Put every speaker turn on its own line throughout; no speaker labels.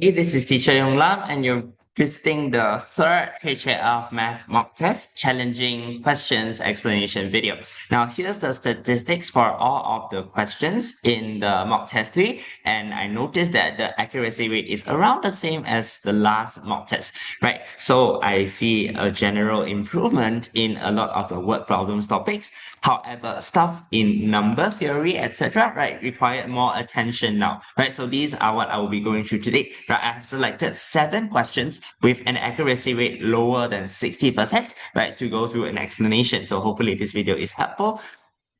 Hey, this is Teacher Yong Lam, and you're visiting the third HAL Math mock test challenging questions explanation video. Now, here's the statistics for all of the questions in the mock test 3, and I noticed that the accuracy rate is around the same as the last mock test, right? So I see a general improvement in a lot of the word problems topics. However, stuff in number theory, etc., right, require more attention now, right? So these are what I will be going through today, right? I have selected 7 questions with an accuracy rate lower than 60%, right, to go through an explanation. So hopefully this video is helpful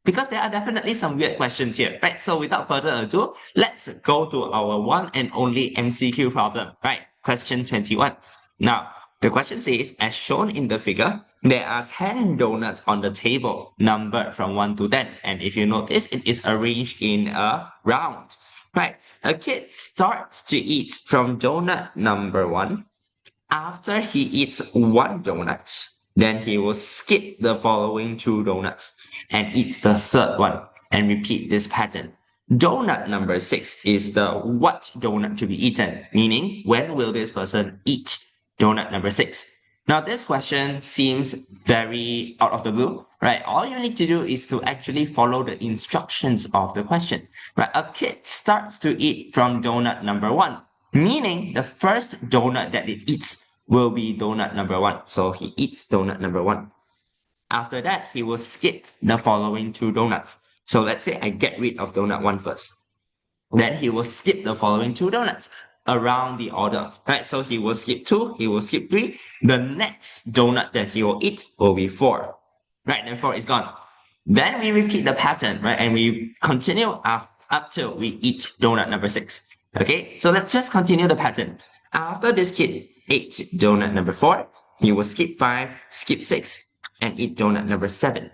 because there are definitely some weird questions here, right? So without further ado, let's go to our one and only MCQ problem, right? Question 21. Now, the question says, as shown in the figure, there are 10 donuts on the table, numbered from 1 to 10. And if you notice, it is arranged in a round, right? A kid starts to eat from donut number 1. After he eats one donut, then he will skip the following 2 donuts and eats the third one and repeat this pattern. Donut number 6 is the what donut to be eaten, meaning when will this person eat donut number 6? Now, this question seems very out of the blue, right? All you need to do is to actually follow the instructions of the question, right? A kid starts to eat from donut number 1, meaning the first donut that it eats will be donut number 1. So he eats donut number 1. After that, he will skip the following 2 donuts. So let's say I get rid of donut 1 first. Then he will skip the following 2 donuts around the order, right? So he will skip 2, he will skip 3. The next donut that he will eat will be 4, right? Then 4 is gone. Then we repeat the pattern, right? And we continue up till we eat donut number 6. Okay, so let's just continue the pattern. After this kid ate donut number 4, he will skip 5, skip 6, and eat donut number 7.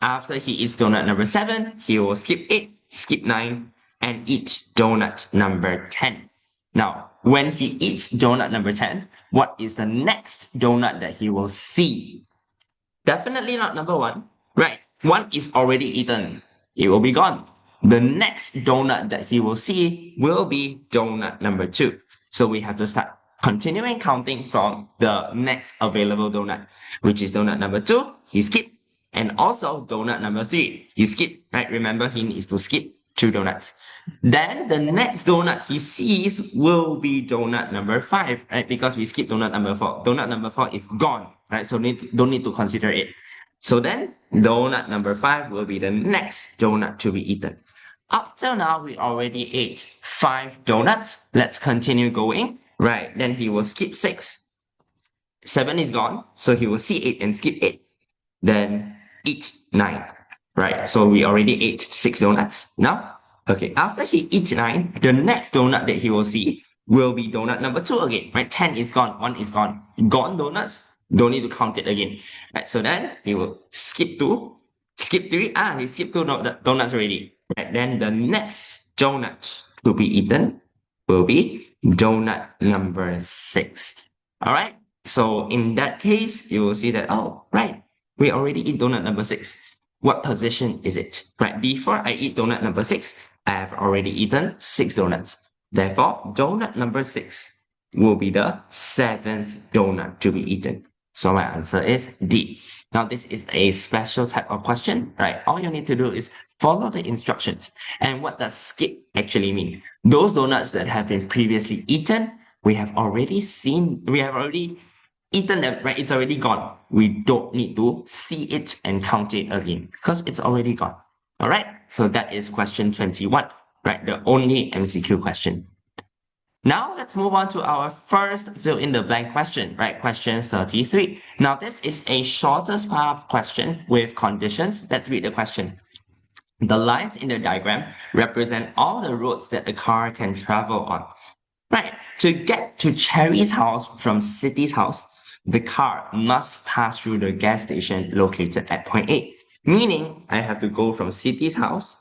After he eats donut number 7, he will skip 8, skip 9, and eat donut number 10. Now, when he eats donut number 10, what is the next donut that he will see? Definitely not number 1, right? 1 is already eaten. It will be gone. The next donut that he will see will be donut number 2. So we have to start continuing counting from the next available donut, which is donut number 2, he skipped, and also donut number 3, he skipped, right? Remember, he needs to skip 2 donuts. Then the next donut he sees will be donut number 5, right? Because we skipped donut number 4. Donut number 4 is gone, right? So don't need to consider it. So then donut number 5 will be the next donut to be eaten. Up till now, we already ate 5 donuts. Let's continue going. Right, then he will skip 6. 7 is gone, so he will see 8 and skip 8. Then eat 9. Right, so we already ate 6 donuts. Now, okay, after he eats 9, the next donut that he will see will be donut number 2 again. Right, 10 is gone, 1 is gone. Gone donuts, don't need to count it again. Right, so then he will skip 2, skip 3. He skipped 2 donuts already. Right, then the next donut to be eaten will be donut number 6. All right. So in that case, you will see that, oh, right, we already eat donut number 6. What position is it? Right. Before I eat donut number 6, I have already eaten 6 donuts. Therefore, donut number 6 will be the 7th donut to be eaten. So my answer is D. Now, this is a special type of question, right? All you need to do is follow the instructions. And what does skip actually mean? Those donuts that have been previously eaten, we have already eaten them, right? It's already gone. We don't need to see it and count it again because it's already gone. All right. So that is question 21, right? The only MCQ question. Now let's move on to our first fill in the blank question, right? Question 33. Now this is a shortest path question with conditions. Let's read the question. The lines in the diagram represent all the roads that a car can travel on. Right. To get to Cherry's house from City's house, the car must pass through the gas station located at point A. Meaning I have to go from City's house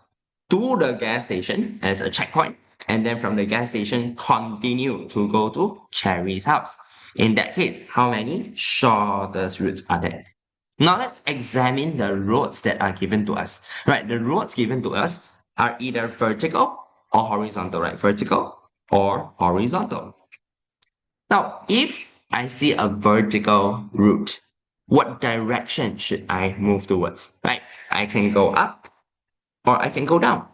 to the gas station as a checkpoint, and then from the gas station continue to go to Cherry's house. In that case, how many shortest routes are there? Now let's examine the roads that are given to us. Right, the roads given to us are either vertical or horizontal, right? Vertical or horizontal. Now, if I see a vertical route, what direction should I move towards? Right? I can go up or I can go down.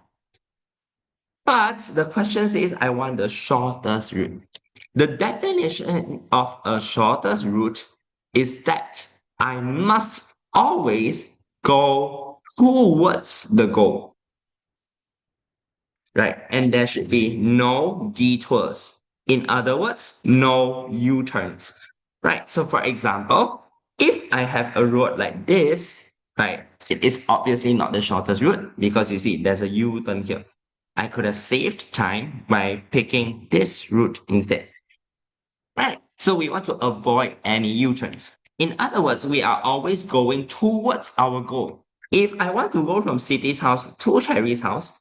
But the question says I want the shortest route. The definition of a shortest route is that I must always go towards the goal, right? And there should be no detours. In other words, no U-turns, right? So for example, if I have a road like this, right, it is obviously not the shortest route because you see there's a U-turn here. I could have saved time by picking this route instead, right? So we want to avoid any U-turns. In other words, we are always going towards our goal. If I want to go from City's house to Cherry's house,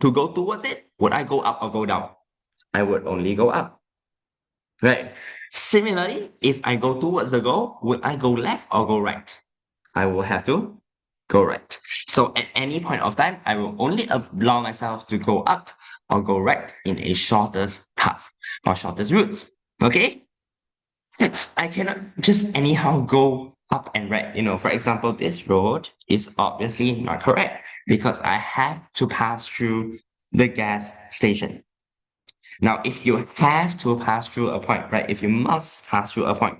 to go towards it, would I go up or go down? I would only go up, right? Similarly, if I go towards the goal, would I go left or go right? I will have to go right. So at any point of time, I will only allow myself to go up or go right in a shortest path or shortest route. Okay? I cannot just anyhow go up and right. For example, this road is obviously not correct because I have to pass through the gas station. Now, if you have to pass through a point, right? If you must pass through a point,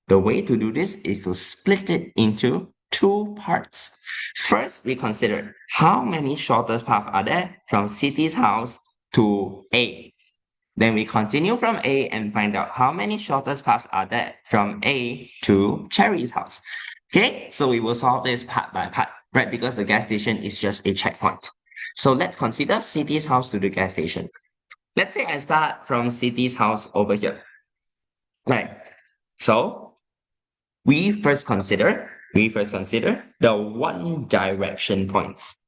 the way to do this is to split it into two parts. First, we consider how many shortest paths are there from City's house to A. Then we continue from A and find out how many shortest paths are there from A to Cherry's house. Okay, so we will solve this part by part, right? Because the gas station is just a checkpoint. So let's consider City's house to the gas station. Let's say I start from City's house over here. Right. So we first consider the one direction points.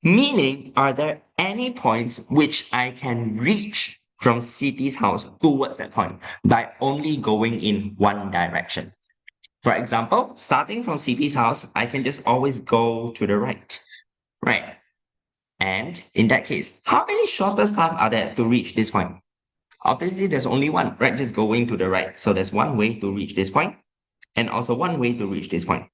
Meaning, are there any points which I can reach from City's house towards that point by only going in one direction? For example, starting from City's house, I can just always go to the right. Right. And in that case, how many shortest paths are there to reach this point? Obviously, there's only one, right? Just going to the right. So there's one way to reach this point and also one way to reach this point.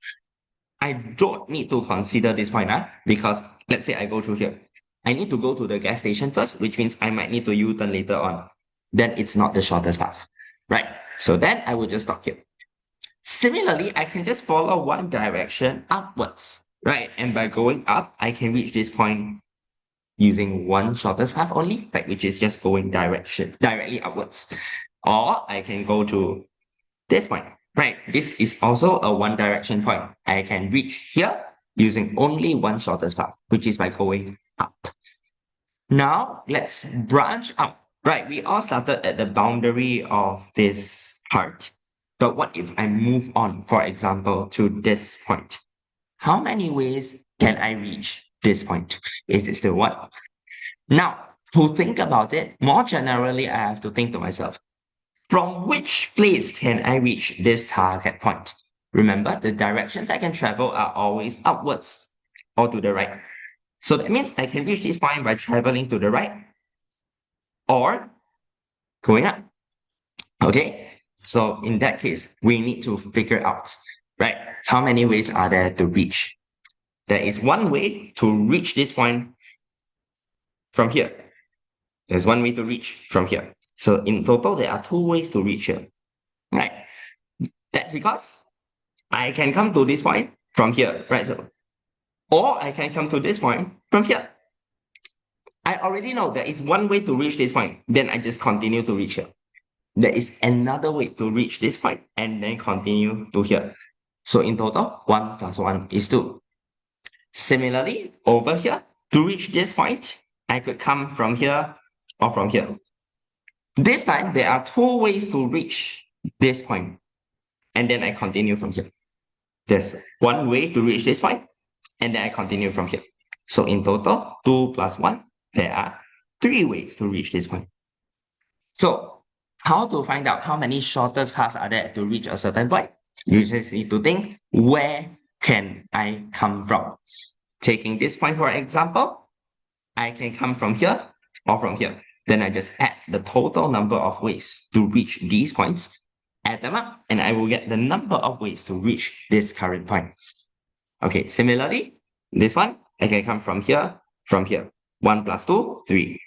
I don't need to consider this point, because let's say I go through here. I need to go to the gas station first, which means I might need to U-turn later on. Then it's not the shortest path, right? So then I will just stop here. Similarly, I can just follow one direction upwards, right? And by going up, I can reach this point using one shortest path only, right? Which is just going directly upwards. Or I can go to this point, right? This is also a one direction point. I can reach here using only one shortest path, which is by going up. Now let's branch out, right? We all started at the boundary of this part. But what if I move on, for example, to this point? How many ways can I reach this point? Is it still one? Now, to think about it, more generally, I have to think to myself, from which place can I reach this target point? Remember, the directions I can travel are always upwards or to the right. So that means I can reach this point by traveling to the right or going up. Okay, so in that case, we need to figure out, right, how many ways are there to reach? There is one way to reach this point from here. There's one way to reach from here. So in total, there are two ways to reach here, right? That's because I can come to this point from here, right? So, or I can come to this point from here. I already know there is one way to reach this point. Then I just continue to reach here. There is another way to reach this point and then continue to here. So in total, 1 plus 1 is 2. Similarly, over here, to reach this point, I could come from here or from here. This time, there are two ways to reach this point, and then I continue from here. There's one way to reach this point, and then I continue from here. So in total, 2 plus 1, there are 3 ways to reach this point. So how to find out how many shortest paths are there to reach a certain point? You just need to think, where can I come from? Taking this point for example, I can come from here. or from here. Then I just add the total number of ways to reach these points, add them up, and I will get the number of ways to reach this current point. Okay, similarly, this one, I can come from here, from here. 1 plus 2, 3.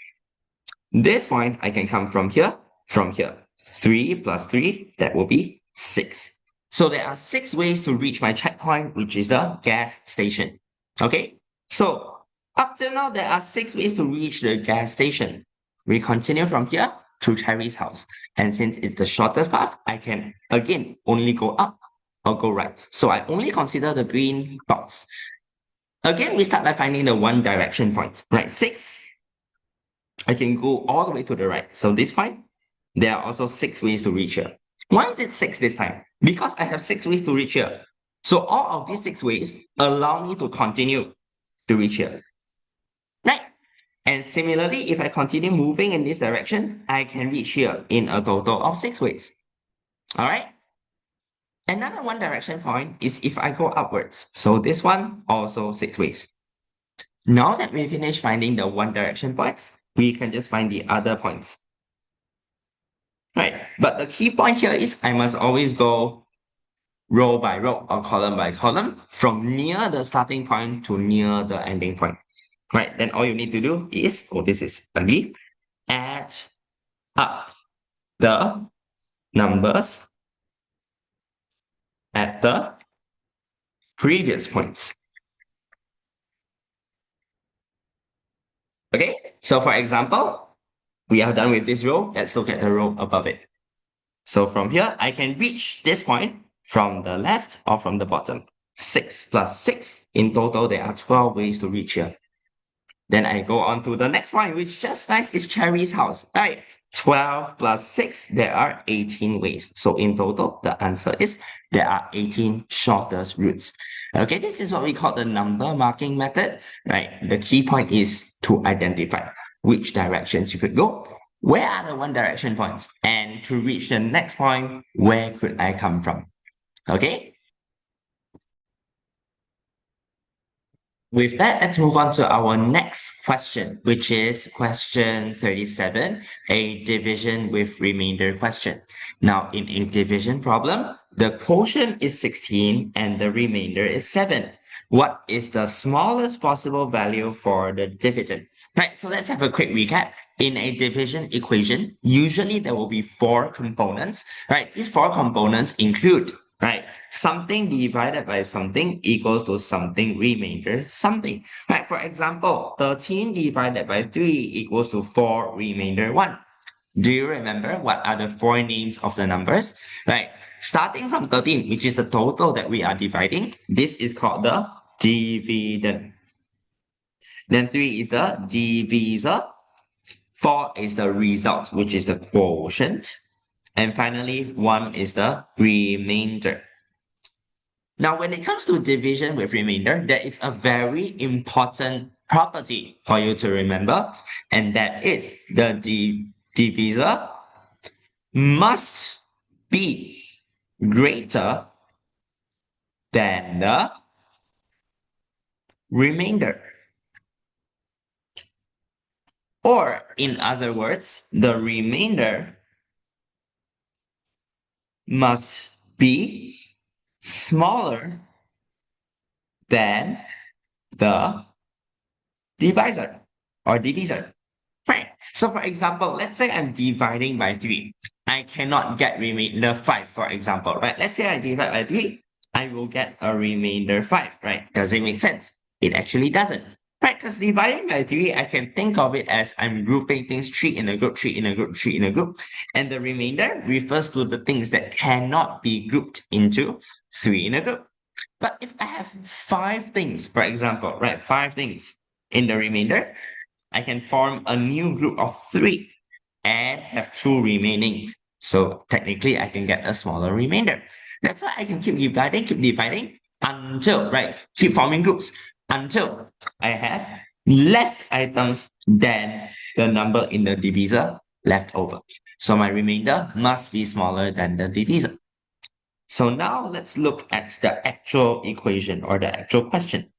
This point, I can come from here, from here. 3 plus 3, that will be 6. So there are 6 ways to reach my checkpoint, which is the gas station. Okay, so up till now, there are 6 ways to reach the gas station. We continue from here to Terry's house. And since it's the shortest path, I can, again, only go up or go right. So I only consider the green dots. Again, we start by finding the one direction point, right? 6, I can go all the way to the right. So this point, there are also 6 ways to reach here. Why is it 6 this time? Because I have 6 ways to reach here. So all of these 6 ways allow me to continue to reach here, right? And similarly, if I continue moving in this direction, I can reach here in a total of 6 ways. All right. Another one direction point is if I go upwards. So this one also 6 ways. Now that we finish finding the one direction points, we can just find the other points. Right. But the key point here is I must always go row by row or column by column from near the starting point to near the ending point. Right. Then all you need to do is, this is ugly, add up the numbers at the previous points. Okay, so for example, we are done with this row. Let's look at the row above it. So from here, I can reach this point from the left or from the bottom. 6 plus 6. In total, there are 12 ways to reach here. Then I go on to the next one, which just nice is Cherry's house. All right, 12 plus 6, there are 18 ways. So in total, the answer is there are 18 shortest routes. Okay, this is what we call the number marking method, right? The key point is to identify which directions you could go. Where are the one direction points? And to reach the next point, where could I come from? Okay? With that, let's move on to our next question, which is question 37, a division with remainder question. Now, in a division problem, the quotient is 16 and the remainder is 7. What is the smallest possible value for the dividend? Right, so let's have a quick recap. In a division equation, usually there will be 4 components, right? These 4 components include, right, something divided by something equals to something remainder something. Right, for example, 13 divided by 3 equals to 4 remainder 1. Do you remember what are the 4 names of the numbers? Right, starting from 13, which is the total that we are dividing, this is called the dividend. Then 3 is the divisor. 4 is the result, which is the quotient. And finally, 1 is the remainder. Now, when it comes to division with remainder, there is a very important property for you to remember, and that is the divisor must be greater than the remainder. Or, in other words, the remainder must be smaller than the divisor or divisor. Right. So for example, let's say I'm dividing by 3. I cannot get remainder 5, for example, right? Let's say I divide by 3. I will get a remainder 5, right? Does it make sense? It actually doesn't. Right, because dividing by 3, I can think of it as I'm grouping things 3 in a group, 3 in a group, 3 in a group. And the remainder refers to the things that cannot be grouped into 3 in a group. But if I have 5 things, for example, right, 5 things in the remainder, I can form a new group of 3 and have 2 remaining. So technically, I can get a smaller remainder. That's why I can keep dividing until, right, keep forming groups until I have less items than the number in the divisor left over. So my remainder must be smaller than the divisor. So now let's look at the actual equation or the actual question.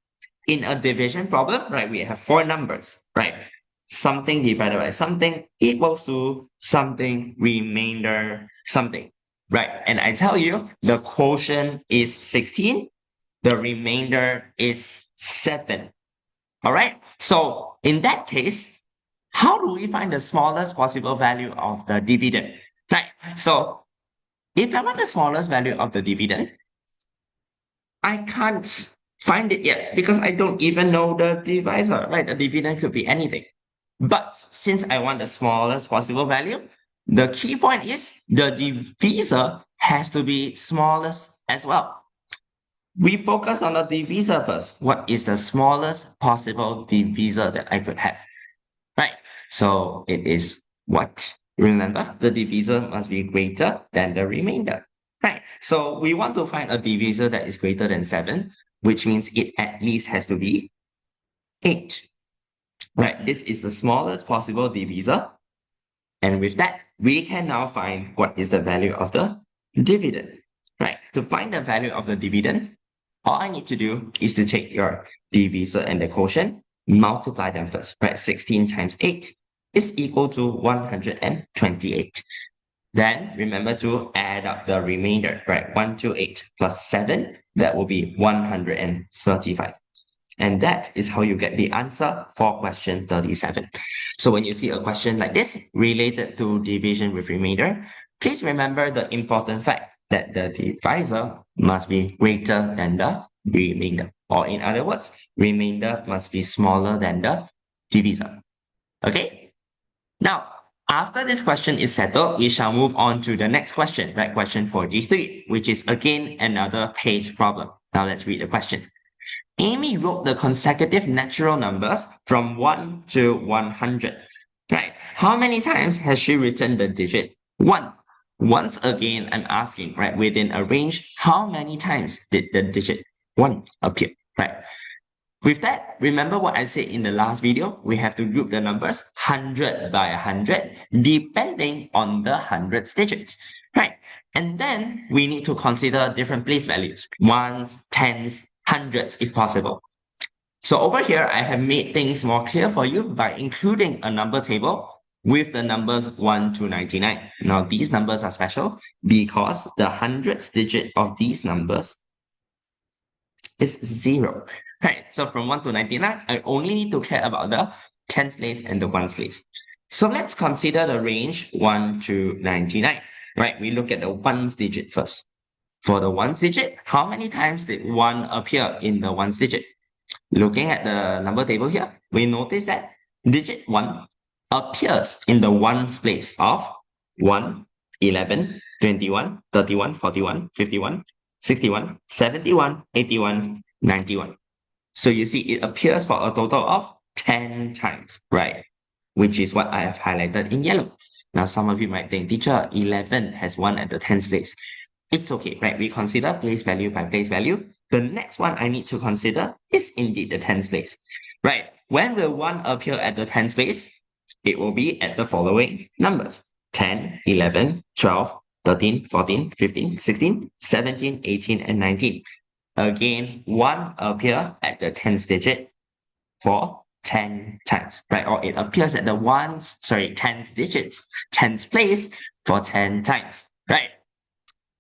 In a division problem, right, we have 4 numbers, right? something divided by something equals to something remainder something. Right. And I tell you, the quotient is 16. The remainder is 7. All right. So in that case, how do we find the smallest possible value of the dividend? Right. So if I want the smallest value of the dividend, I can't find it yet because I don't even know the divisor, right? The dividend could be anything. But since I want the smallest possible value, the key point is the divisor has to be smallest as well. We focus on the divisor first. What is the smallest possible divisor that I could have? Right. So it is what? Remember, the divisor must be greater than the remainder. Right. So we want to find a divisor that is greater than 7, which means it at least has to be 8. Right. This is the smallest possible divisor. And with that, we can now find what is the value of the dividend. Right. To find the value of the dividend, all I need to do is to take your divisor and the quotient, multiply them first, right? 16 times 8 is equal to 128. Then remember to add up the remainder, right? 128 plus 7, that will be 135. And that is how you get the answer for question 37. So when you see a question like this related to division with remainder, please remember the important fact that the divisor must be greater than the remainder. Or in other words, remainder must be smaller than the divisor. Okay? Now, after this question is settled, we shall move on to the next question, right? Question 43, which is again another page problem. Now let's read the question. Amy wrote the consecutive natural numbers from 1 to 100. Right? How many times has she written the digit 1? Once again, I'm asking, right, within a range, how many times did the digit 1 appear? Right? With that, remember what I said in the last video? We have to group the numbers 100 by 100 depending on the hundredths digit, right? And then we need to consider different place values, ones, tens, hundreds if possible. So over here, I have made things more clear for you by including a number table with the numbers 1 to 99. Now, these numbers are special because the hundredths digit of these numbers is 0. Right, so from 1 to 99, I only need to care about the tens place and the ones place. So let's consider the range 1 to 99. Right, we look at the ones digit first. For the ones digit, how many times did 1 appear in the ones digit? Looking at the number table here, we notice that digit 1 appears in the ones place of 1, 11, 21, 31, 41, 51, 61, 71, 81, 91. So you see it appears for a total of 10 times, right? Which is what I have highlighted in yellow. Now, some of you might think, teacher, 11 has 1 at the tens place. It's okay, right? We consider place value by place value. The next one I need to consider is indeed the tens place, right? When will 1 appear at the tens place? It will be at the following numbers: 10, 11, 12, 13, 14, 15, 16, 17, 18, and 19. Again, 1 appear at the tens digit for 10 times, right? Or it appears at the tens digits, tens place for 10 times, right?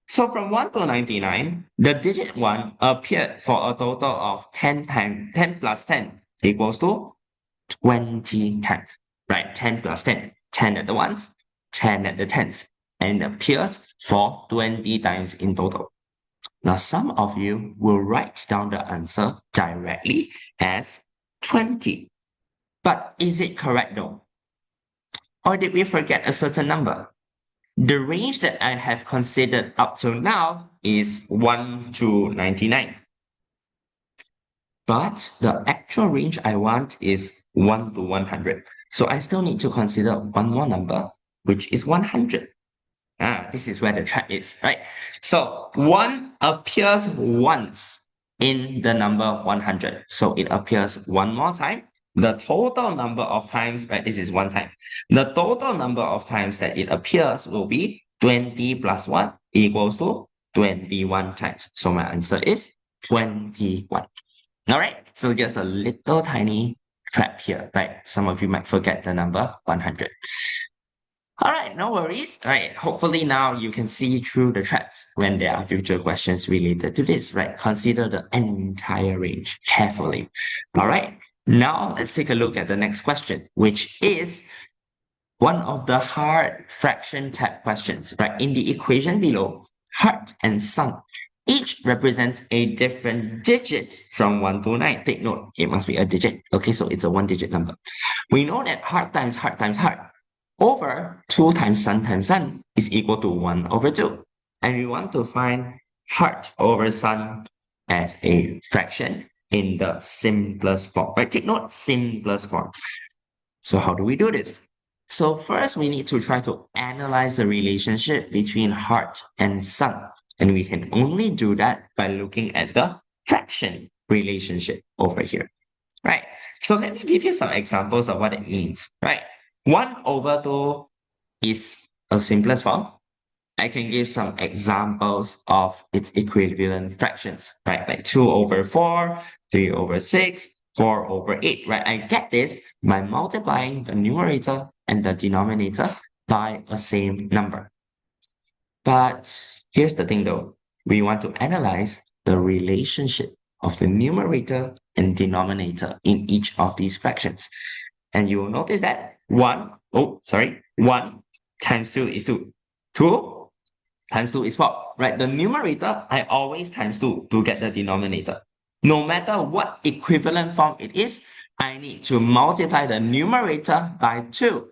So from 1 to 99, the digit 1 appeared for a total of 10 times. 10 plus 10 equals to 20 times, right? 10 plus 10, 10 at the ones, 10 at the tens, and it appears for 20 times in total. Now, some of you will write down the answer directly as 20. But is it correct though? Or did we forget a certain number? The range that I have considered up till now is 1 to 99. But the actual range I want is 1 to 100. So I still need to consider one more number, which is 100. This is where the trap is, right? So 1 appears once in the number 100. So it appears one more time. The total number of times, right? This is one time. The total number of times that it appears will be 20 plus 1 equals to 21 times. So my answer is 21. All right. So just a little tiny trap here, right? Some of you might forget the number 100. All right, no worries. All right, hopefully now you can see through the traps when there are future questions related to this, right? Consider the entire range carefully. All right, now let's take a look at the next question, which is one of the hard fraction type questions, right? In the equation below, heart and sun each represents a different digit from 1 to 9. Take note, it must be a digit. Okay, so it's a one-digit number. We know that heart times heart times heart over 2 times sun is equal to 1 over 2. And we want to find heart over sun as a fraction in the simplest form, right? Take note, simplest form. So how do we do this? So first we need to try to analyze the relationship between heart and sun. And we can only do that by looking at the fraction relationship over here, right? So let me give you some examples of what it means, right? 1 over 2 is a simplest form. I can give some examples of its equivalent fractions, right? Like 2 over 4, 3 over 6, 4 over 8, right? I get this by multiplying the numerator and the denominator by a same number. But here's the thing though, we want to analyze the relationship of the numerator and denominator in each of these fractions. And you will notice that 1 times 2 is 2. 2 times 2 is 4, right? The numerator, I always times 2 to get the denominator. No matter what equivalent form it is, I need to multiply the numerator by 2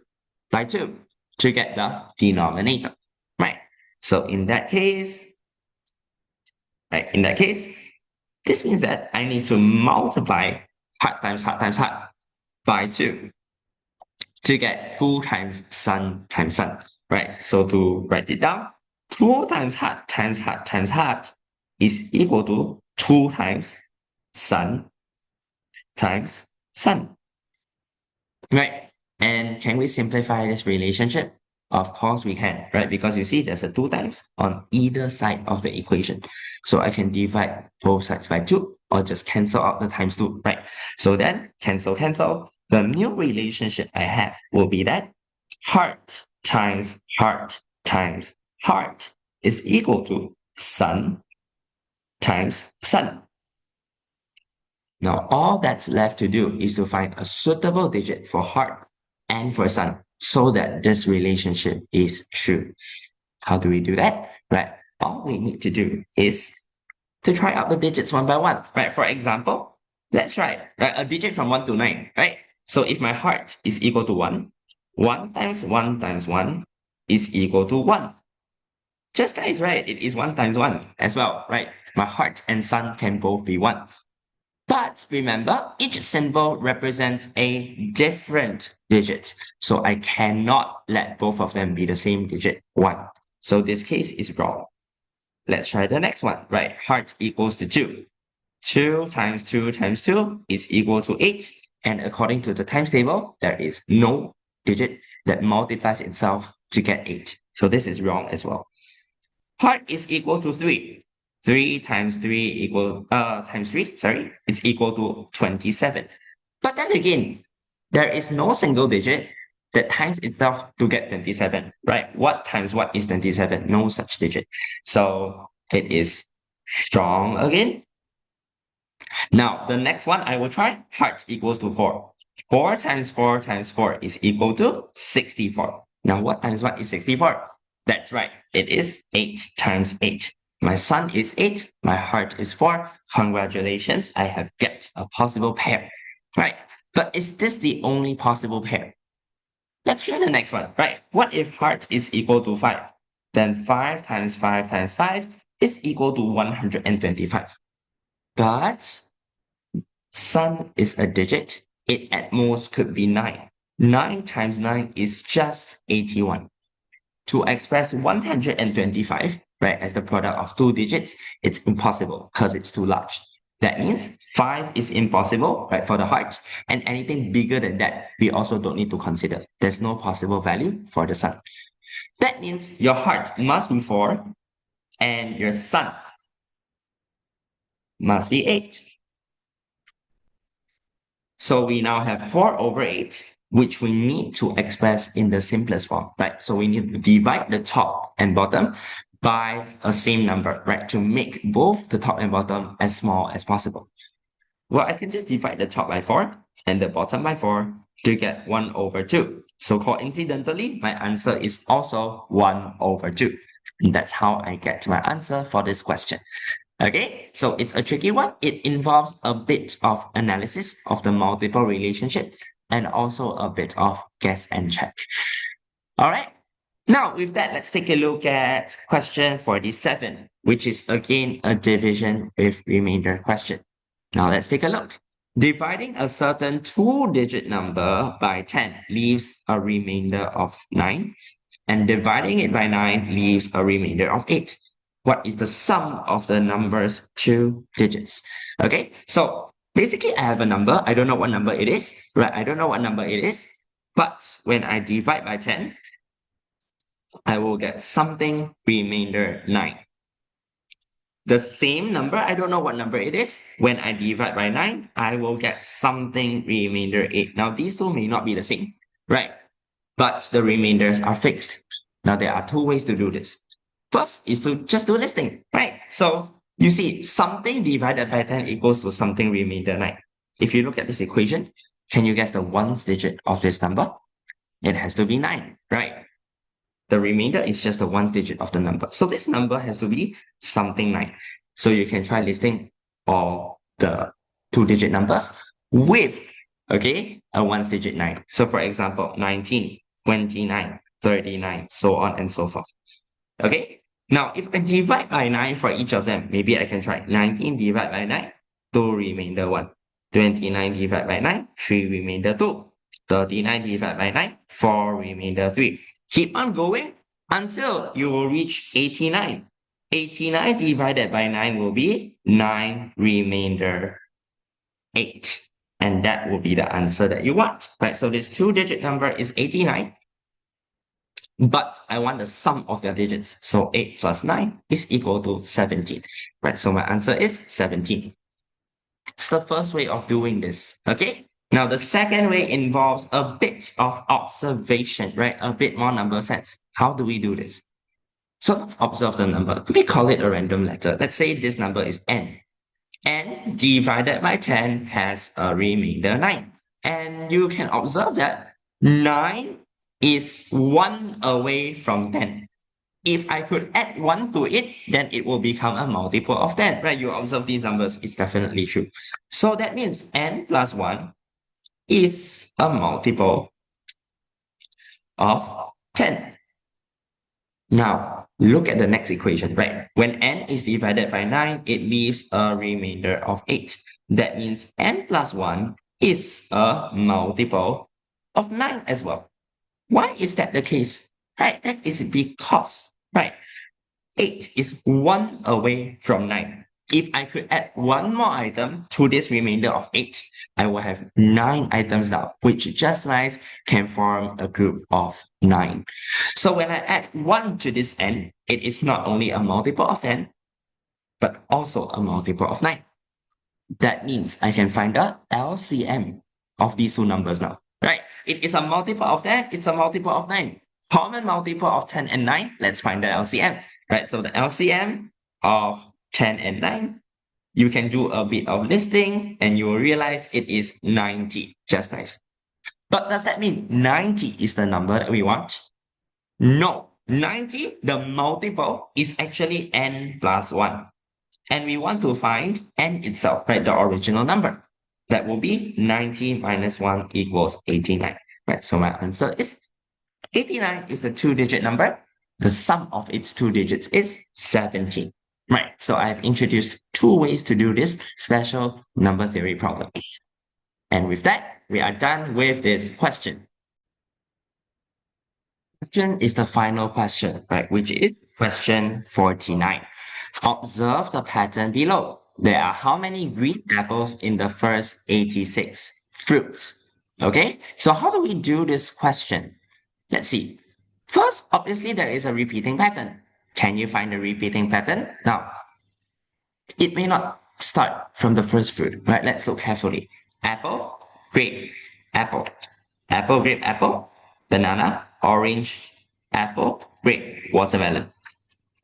to get the denominator, right? So in that case, this means that I need to multiply heart times heart times heart by 2 to get 2 times sun, right? So to write it down, 2 times heart times heart times heart is equal to 2 times sun times sun, right? And can we simplify this relationship? Of course we can, right? Because you see there's a 2 times on either side of the equation. So I can divide both sides by 2 or just cancel out the times 2, right? So then cancel, cancel. The new relationship I have will be that heart times heart times heart is equal to sun times sun. Now, all that's left to do is to find a suitable digit for heart and for sun so that this relationship is true. How do we do that? Right. All we need to do is to try out the digits one by one. Right. For example, let's try right, a digit from 1 to 9. Right. So if my heart is equal to 1, 1 times 1 times 1 is equal to 1. Just nice, right? It is 1 times 1 as well, right? My heart and sun can both be 1. But remember, each symbol represents a different digit. So I cannot let both of them be the same digit, 1. So this case is wrong. Let's try the next one, right? Heart equals to 2. 2 times 2 times 2 is equal to 8. And according to the times table, there is no digit that multiplies itself to get 8. So this is wrong as well. Heart is equal to 3. 3 times 3 times 3, it's equal to 27. But then again, there is no single digit that times itself to get 27, right? What times what is 27? No such digit. So it is strong again. Now, the next one I will try, heart equals to 4. 4 times 4 times 4 is equal to 64. Now, what times what is 64? That's right, it is 8 times 8. My sun is 8, my heart is 4. Congratulations, I have get a possible pair, right? But is this the only possible pair? Let's try the next one, right? What if heart is equal to 5? Then 5 times 5 times 5 is equal to 125. But sun is a digit. It at most could be 9. 9 times 9 is just 81. To express 125, right, as the product of 2 digits, it's impossible because it's too large. That means 5 is impossible, right, for the heart. And anything bigger than that, we also don't need to consider. There's no possible value for the sun. That means your heart must be 4 and your sun must be 8. So we now have 4 over 8, which we need to express in the simplest form, right? So we need to divide the top and bottom by a same number, right? To make both the top and bottom as small as possible. Well, I can just divide the top by 4 and the bottom by 4 to get 1 over 2. So coincidentally, my answer is also 1 over 2. And that's how I get my answer for this question. Okay, so it's a tricky one. It involves a bit of analysis of the multiple relationship and also a bit of guess and check. All right. Now, with that, let's take a look at question 47, which is again a division with remainder question. Now, let's take a look. Dividing a certain two-digit number by 10 leaves a remainder of 9, and dividing it by 9 leaves a remainder of 8. What is the sum of the number's two digits? Okay, so basically I have a number. I don't know what number it is, right? I don't know what number it is, but when I divide by 10, I will get something remainder 9. The same number, I don't know what number it is. When I divide by 9, I will get something remainder 8. Now, these two may not be the same, right? But the remainders are fixed. Now, there are two ways to do this. First is to just do listing, right? So you see, something divided by 10 equals to something remainder 9. If you look at this equation, can you guess the ones digit of this number? It has to be 9, right? The remainder is just the ones digit of the number. So this number has to be something 9. So you can try listing all the two-digit numbers with, okay, a ones digit 9. So for example, 19, 29, 39, so on and so forth. Okay, now if I divide by 9 for each of them, maybe I can try 19 divided by 9, 2 remainder 1. 29 divided by 9, 3 remainder 2. 39 divided by 9, 4 remainder 3. Keep on going until you will reach 89. 89 divided by 9 will be 9 remainder 8. And that will be the answer that you want, right? So this two-digit number is 89. But I want the sum of their digits. So 8 plus 9 is equal to 17. Right, so my answer is 17. It's the first way of doing this. Okay. Now the second way involves a bit of observation, right? A bit more number sets. How do we do this? So let's observe the number. We call it a random letter. Let's say this number is n. N divided by 10 has a remainder 9. And you can observe that 9 is 1 away from 10. If I could add 1 to it, then it will become a multiple of 10, right? You observe these numbers, it's definitely true. So that means n plus 1 is a multiple of 10. Now, look at the next equation, right? When n is divided by 9, it leaves a remainder of 8. That means n plus 1 is a multiple of 9 as well. Why is that the case? Right? That is because, right, 8 is 1 away from 9. If I could add one more item to this remainder of 8, I will have 9 items now, which just nice can form a group of 9. So when I add 1 to this n, it is not only a multiple of n, but also a multiple of 9. That means I can find the LCM of these two numbers now, right? It is a multiple of 10, it's a multiple of 9. Common multiple of 10 and 9, let's find the LCM, right? So the LCM of 10 and 9, you can do a bit of listing and you will realize it is 90, just nice. But does that mean 90 is the number that we want? No, 90, the multiple is actually n plus 1. And we want to find n itself, right? The original number. That will be 90 minus 1 equals 89. Right? So my answer is 89 is the two-digit number. The sum of its two digits is 17. Right. So I've introduced two ways to do this special number theory problem. And with that, we are done with this question. Question is the final question, right? Which is question 49. Observe the pattern below. There are how many green apples in the first 86 fruits? Okay, so how do we do this question? Let's see. First, obviously, there is a repeating pattern. Can you find a repeating pattern? Now, it may not start from the first fruit, right? Let's look carefully. Apple, grape, apple. Apple, grape, apple. Banana, orange, apple, grape, watermelon.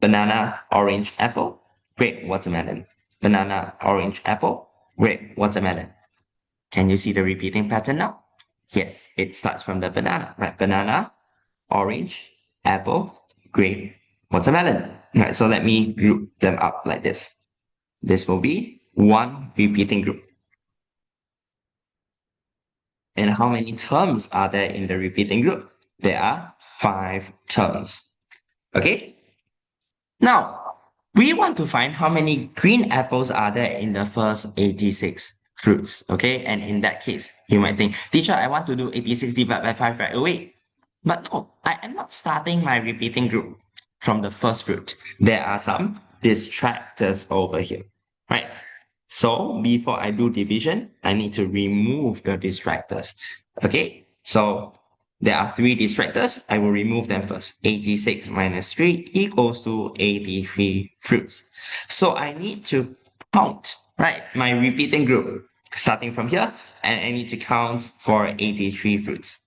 Banana, orange, apple, grape, watermelon. Banana, orange, apple, grape, watermelon. Can you see the repeating pattern now? Yes, it starts from the banana, right? Banana, orange, apple, grape, watermelon. Right, so let me group them up like this. This will be one repeating group. And how many terms are there in the repeating group? There are 5 terms. Okay? Now, we want to find how many green apples are there in the first 86 fruits. Okay? And in that case, you might think, teacher, I want to do 86 divided by 5 right away. But no, I am not starting my repeating group from the first fruit. There are some distractors over here, right? So before I do division, I need to remove the distractors. Okay, so there are 3 distractors. I will remove them first. 86 minus 3 equals to 83 fruits. So I need to count, right, my repeating group starting from here, and I need to count for 83 fruits.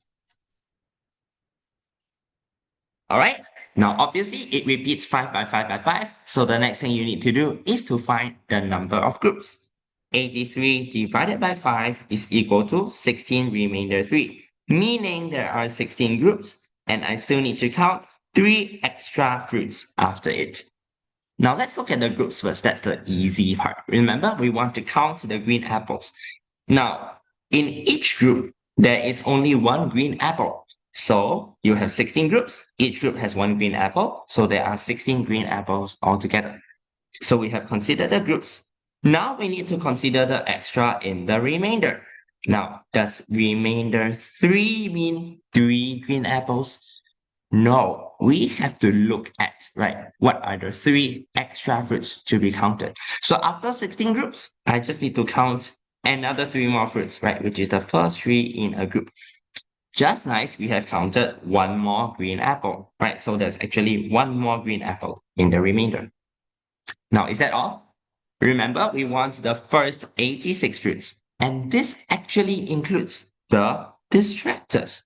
All right. Now, obviously, it repeats 5 by 5 by 5. So the next thing you need to do is to find the number of groups. 83 divided by 5 is equal to 16 remainder 3, meaning there are 16 groups, and I still need to count 3 extra fruits after it. Now, let's look at the groups first. That's the easy part. Remember, we want to count the green apples. Now, in each group, there is only one green apple. So you have 16 groups. Each group has one green apple. So there are 16 green apples altogether. So we have considered the groups. Now we need to consider the extra in the remainder. Now, does remainder 3 mean 3 green apples? No, we have to look at, right, what are the 3 extra fruits to be counted. So after 16 groups, I just need to count another 3 more fruits, right, which is the first 3 in a group. Just nice, we have counted 1 more green apple, right? So there's actually 1 more green apple in the remainder. Now, is that all? Remember, we want the first 86 fruits, and this actually includes the distractors.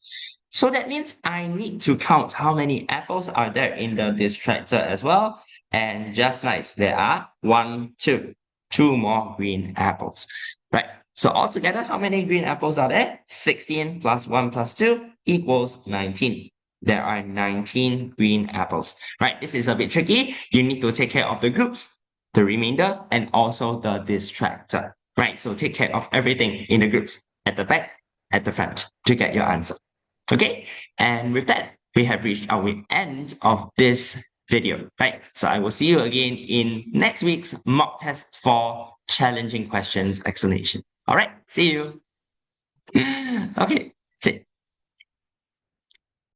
So that means I need to count how many apples are there in the distractor as well. And just nice, there are 1, 2, 2 more green apples, right? So altogether, how many green apples are there? 16 plus 1 plus 2 equals 19. There are 19 green apples, right? This is a bit tricky. You need to take care of the groups, the remainder, and also the distractor, right? So take care of everything in the groups at the back, at the front to get your answer. Okay, and with that, we have reached our end of this video, right? So I will see you again in next week's mock test for challenging questions explanation. All right, see you. Okay.